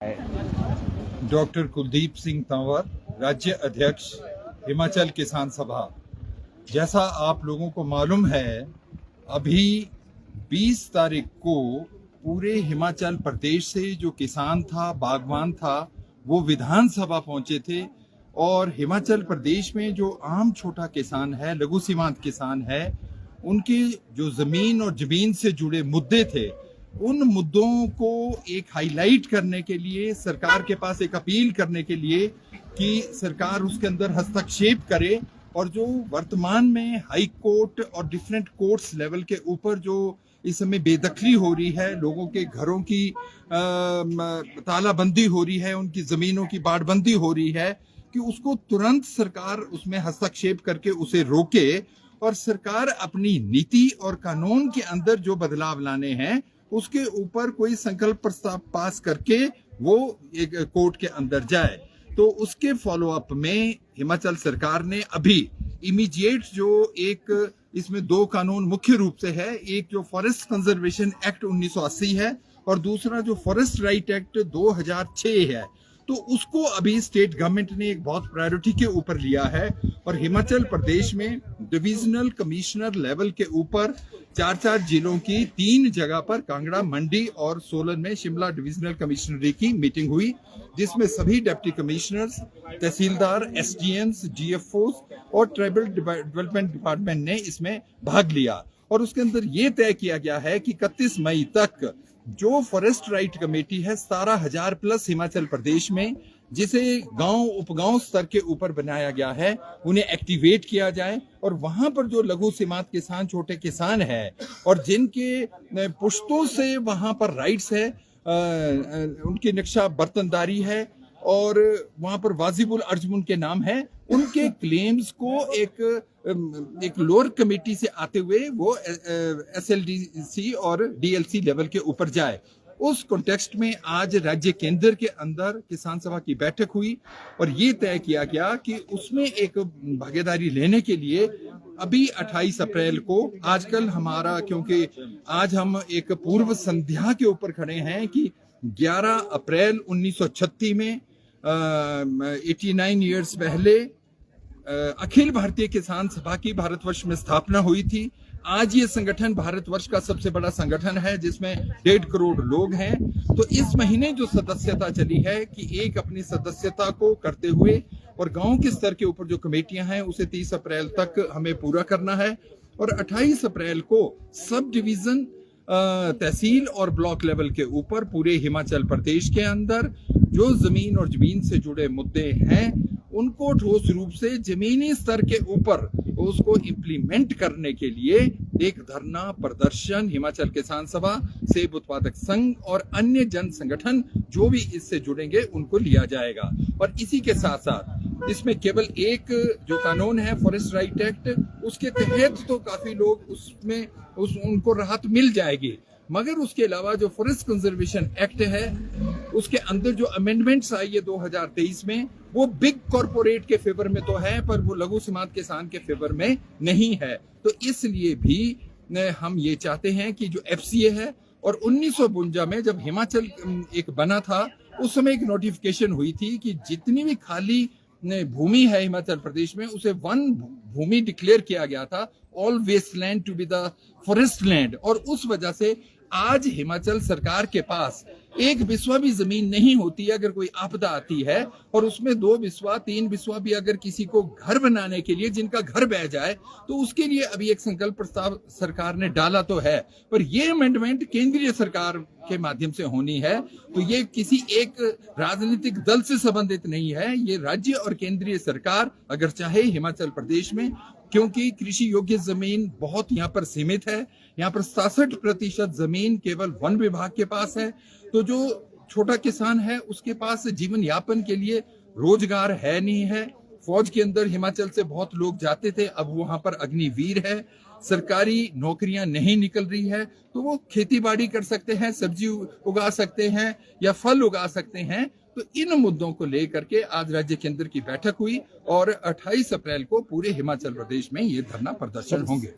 Doctor Kuldeep Singh Tanwar, राज्य अध्यक्ष हिमाचल किसान सभा। जैसा आप लोगों को मालूम है, अभी 20 तारीख को पूरे हिमाचल प्रदेश से जो किसान था, बागवान था, वो विधानसभा पहुंचे थे और हिमाचल प्रदेश में जो आम छोटा किसान है, लघु सीमांत किसान है, उनकी जो जमीन और जमीन से जुड़े मुद्दे थे, उन मुद्दों को एक हाईलाइट करने के लिए, सरकार के पास एक अपील करने के लिए कि सरकार उसके अंदर हस्तक्षेप करे और जो वर्तमान में हाई कोर्ट और डिफरेंट कोर्ट्स लेवल के ऊपर जो इस समय बेदखली हो रही है, लोगों के घरों की तालाबंदी हो रही है, उनकी जमीनों की बाड़बंदी हो रही है, कि उसको तुरंत सरकार उसमें हस्तक्षेप करके उसे रोके और सरकार अपनी नीति और कानून के अंदर जो बदलाव लाने हैं उसके ऊपर कोई संकल्प प्रस्ताव पास करके वो एक कोर्ट के अंदर जाए। तो उसके फॉलो अप में हिमाचल सरकार ने अभी इमीडिएट जो एक इसमें 2 कानून मुख्य रूप से है, एक जो फॉरेस्ट कंजर्वेशन एक्ट 1980 है और दूसरा जो फॉरेस्ट राइट एक्ट 2006 है, तो उसको अभी स्टेट गवर्नमेंट ने एक बहुत प्रायोरिटी के ऊपर लिया है और हिमाचल प्रदेश में डिविजनल कमिश्नर लेवल के ऊपर 4 जिलों की 3 जगह पर कांगड़ा, मंडी और सोलन में शिमला डिविजनल कमिश्नरी की मीटिंग हुई, जिसमें सभी डिप्टी कमिश्नर्स, तहसीलदार, एसडीएम्स, डीएफओस और ट्राइबल डेवलपमेंट डिपार्टमेंट ने इसमें भाग लिया। और उसके अंदर ये तय किया गया है कि 31 मई तक जो फॉरेस्ट राइट कमेटी है 17,000 प्लस हिमाचल प्रदेश में, जिसे गांव उपगांव स्तर के ऊपर बनाया गया है, उन्हें एक्टिवेट किया जाए और वहां पर जो लघु सीमांत किसान, छोटे किसान है और जिनके पुश्तों से वहां पर राइट्स है, उनकी नक्शा बर्तनदारी है और वहां पर वाजिबुल अर्ज उनके नाम है, उनके क्लेम्स को एक लोअर कमेटी से आते हुए वो एसएलडीसी और डीएलसी लेवल के ऊपर जाए। उस कॉन्टेक्स्ट में आज राज्य केंद्र के अंदर किसान सभा की बैठक हुई और ये तय किया गया कि उसमें एक भागीदारी लेने के लिए अभी 28 अप्रैल को, आजकल हमारा, क्योंकि आज हम एक पूर्व संध्या के ऊपर खड़े हैं कि 11 अप्रैल 1936 में 89 ईयर्स पहले अखिल भारतीय किसान सभा की भारतवर्ष में स्थापना हुई थी। आज ये संगठन भारतवर्ष का सबसे बड़ा संगठन है जिसमें 1.5 करोड़ लोग हैं। तो इस महीने जो सदस्यता चली है कि एक अपनी सदस्यता को करते हुए और गांव के स्तर के ऊपर जो कमेटियां हैं उसे 30 अप्रैल तक हमें पूरा करना है और 28 अप्रैल को सब डिवीजन, तहसील और ब्लॉक लेवल के ऊपर पूरे हिमाचल प्रदेश के अंदर जो जमीन और जमीन से जुड़े मुद्दे हैं उनको ठोस रूप से जमीनी स्तर के ऊपर उसको इम्प्लीमेंट करने के लिए एक धरना प्रदर्शन हिमाचल किसान सभा, सेब उत्पादक संघ और अन्य जन संगठन जो भी इससे जुड़ेंगे उनको लिया जाएगा। और इसी के साथ साथ इसमें केवल एक जो कानून है फॉरेस्ट राइट एक्ट, उसके तहत तो काफी लोग उसमें उनको राहत मिल जाएगी, मगर उसके अलावा जो फॉरेस्ट कंजर्वेशन एक्ट है उसके अंदर जो अमेंडमेंट्स आई है 2023 में, वो बिग कॉर्पोरेट के फेवर में तो है पर वो लघु सीमांत किसान के फेवर में नहीं है। तो इसलिए भी हम ये चाहते हैं कि जो एफसीए है, और 1952 में जब हिमाचल एक बना था उस समय एक नोटिफिकेशन हुई थी कि जितनी भी खाली भूमि है हिमाचल प्रदेश में उसे वन भूमि डिक्लेयर किया गया था, all waste land to be the forest land. और उस वजह से आज हिमाचल सरकार के पास 1 बिस्वा भी जमीन नहीं होती है अगर कोई आपदा आती है, और उसमें 2 बिस्वा 3 बिस्वा भी अगर किसी को घर बनाने के लिए, जिनका घर बह जाए, तो उसके लिए अभी एक संकल्प प्रस्ताव सरकार ने डाला तो है, पर ये अमेंडमेंट केंद्रीय सरकार के माध्यम से होनी है। तो ये किसी एक राजनीतिक दल से संबंधित नहीं है, ये राज्य और केंद्रीय सरकार अगर चाहे हिमाचल प्रदेश में, क्योंकि कृषि योग्य जमीन बहुत यहाँ पर सीमित है, यहाँ पर 67% जमीन केवल वन विभाग के पास है, तो जो छोटा किसान है उसके पास जीवन यापन के लिए रोजगार है नहीं है। फौज के अंदर हिमाचल से बहुत लोग जाते थे, अब वहां पर अग्निवीर है, सरकारी नौकरियां नहीं निकल रही है, तो वो खेती बाड़ी कर सकते हैं, सब्जी उगा सकते हैं या फल उगा सकते हैं। तो इन मुद्दों को लेकर के आज राज्य केंद्र की बैठक हुई और 28 अप्रैल को पूरे हिमाचल प्रदेश में ये धरना प्रदर्शन होंगे।